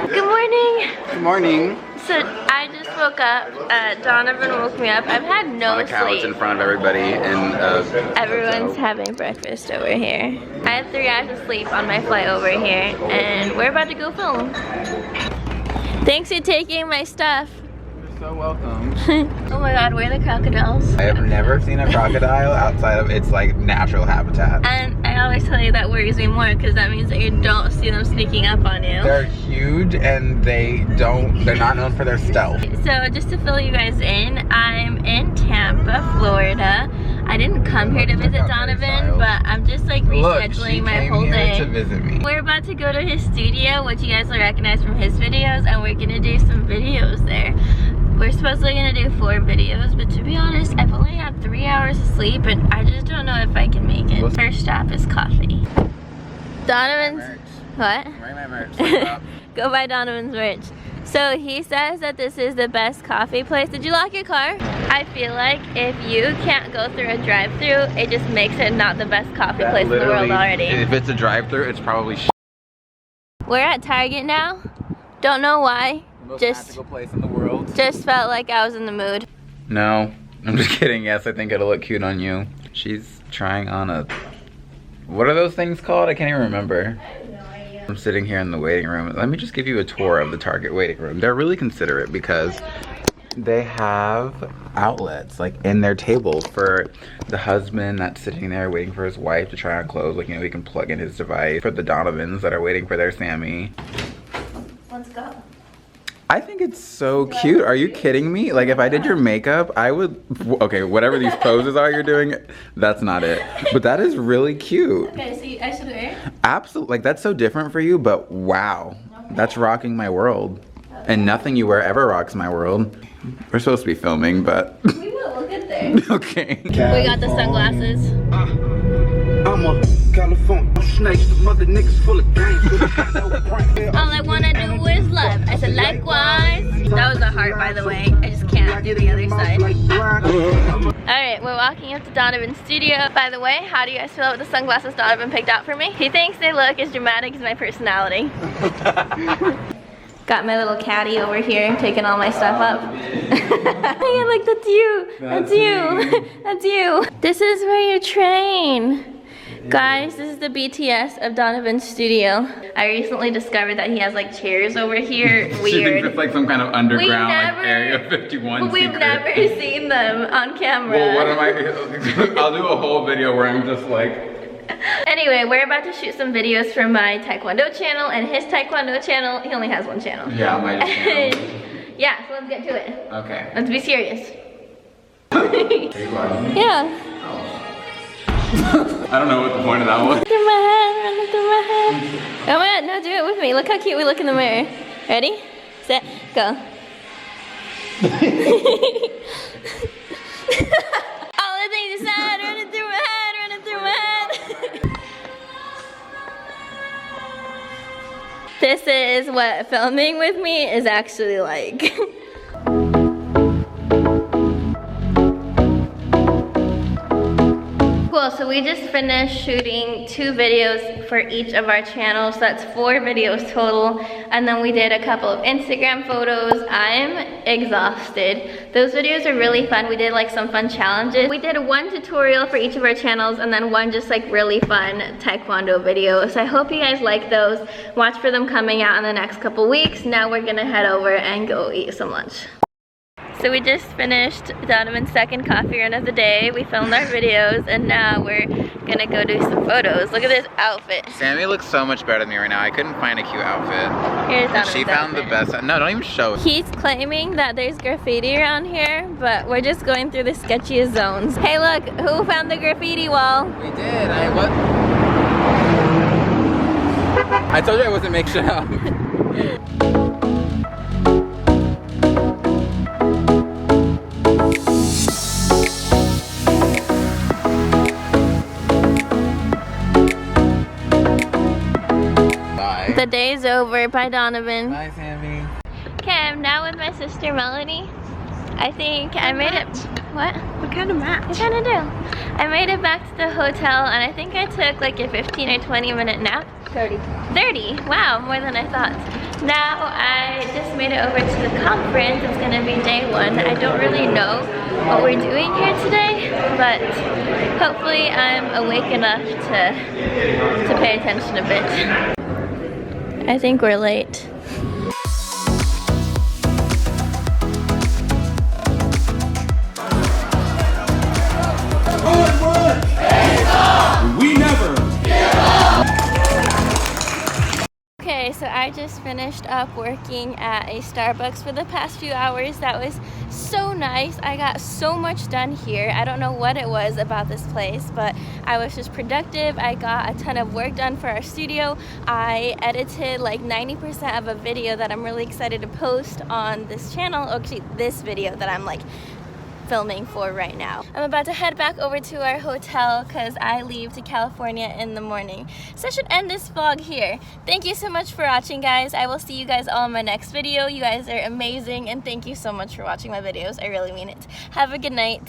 Good morning. Good morning. So I just woke up. Donovan woke me up. I've had no On a couch sleep. in front of everybody, and Everyone's having breakfast over here. I had 3 hours of sleep on my flight over here, and we're about to go film. Thanks for taking my stuff. You're so welcome. Oh my god, where are the crocodiles? I have never seen a crocodile outside of its like natural habitat. And I always tell you that worries me more because that means that you don't see them sneaking up on you. They're huge and they're not known for their stealth. So just to fill you guys in, I'm in Tampa, Florida. I didn't come here to visit Donovan, but I'm just like rescheduling my whole day. To visit me. We're about to go to his studio, which you guys will recognize from his videos, and we're gonna do some videos there. We're supposedly gonna do 4 videos, but to be honest, I've only had 3 hours of sleep and I just don't know if I can make it. First stop is coffee. Donovan's, what? I'm wearing my merch. Go buy Donovan's merch. So he says that this is the best coffee place. Did you lock your car? I feel like if you can't go through a drive-thru, it just makes it not the best coffee place in the world already. If it's a drive-thru, it's probably We're at Target now. Don't know why. the most magical place in the world. Just felt like I was in the mood. No, I'm just kidding. Yes, I think it'll look cute on you. She's trying on a... What are those things called? I can't even remember. I'm sitting here in the waiting room. Let me just give you a tour of the Target waiting room. They're really considerate because they have outlets like in their table for the husband that's sitting there waiting for his wife to try on clothes. Like, you know, he can plug in his device. For the Donovans that are waiting for their Sammy. Let's go. I think it's so cute. Are you kidding me? Like, if I did your makeup, I would... Okay, whatever these poses are you're doing, that's not it. But that is really cute. Okay, so I should wear it? Absolutely. Like, that's so different for you, but wow. That's rocking my world. And nothing you wear ever rocks my world. We're supposed to be filming, but... We will, we'll get there. Okay. We got the sunglasses. I'm a California snake, mother niggas full of game. All I wanna do is love. I said likewise. That was a heart, by the way. I just can't do the other side. Alright, we're walking up to Donovan's studio. By the way, how do you guys feel about the sunglasses Donovan picked out for me? He thinks they look as dramatic as my personality. Got my little caddy over here taking all my stuff up. Yeah, like that's you. That's you. That's you. This is where you train. Guys, this is the BTS of Donovan's studio. I recently discovered that he has like chairs over here. Weird. She thinks it's like some kind of underground like Area 51 But we've secret. never seen them on camera. Well, what am I... I'll do a whole video where I'm just like... Anyway, we're about to shoot some videos for my Taekwondo channel and his Taekwondo channel. He only has one channel. Yeah, my channel. Yeah, so let's get to it. Okay. Let's be serious. Are you vlogging? Yeah. I don't know what the point of that was. Through my head, running through my head. Come on, no, do it with me. Look how cute we look in the mirror. Ready, set, go. All the things you said, running through my head, running through my head. This is what filming with me is actually like. Cool, so we just finished shooting 2 videos for each of our channels. That's 4 videos total. And then we did a couple of Instagram photos. I'm exhausted. Those videos are really fun. We did like some fun challenges. We did 1 tutorial for each of our channels and then 1 just like really fun Taekwondo video. So I hope you guys like those. Watch for them coming out in the next couple weeks. Now we're gonna head over and go eat some lunch. So we just finished Donovan's 2nd coffee run of the day. We filmed our videos and now we're gonna go do some photos. Look at this outfit. Sammy looks so much better than me right now. I couldn't find a cute outfit. Here's Donovan's She found outfit. the best. No, don't even show it. He's claiming that there's graffiti around here, but we're just going through the sketchiest zones. Hey look, who found the graffiti wall? We did. I told you I wasn't making shit up. The day's over. Bye, Donovan. Bye, Sammy. Okay, I'm now with my sister Melanie. I think I made it. What? We kind of match. We kind of do. I made it back to the hotel and I think I took like a 15 or 20 minute nap. 30. 30, wow, more than I thought. Now I just made it over to the conference. It's gonna be day 1. I don't really know what we're doing here today, but hopefully I'm awake enough to pay attention a bit. I think we're late. We never. Okay, so I just finished up working at a Starbucks for the past few hours. That was so nice. I got so much done here. I don't know what it was about this place, but I was just productive. I got a ton of work done for our studio. I edited like 90% of a video that I'm really excited to post on this channel. Actually, this video that I'm like filming for right now. I'm about to head back over to our hotel because I leave to California in the morning. So I should end this vlog here. Thank you so much for watching, guys. I will see you guys all in my next video. You guys are amazing and thank you so much for watching my videos. I really mean it. Have a good night.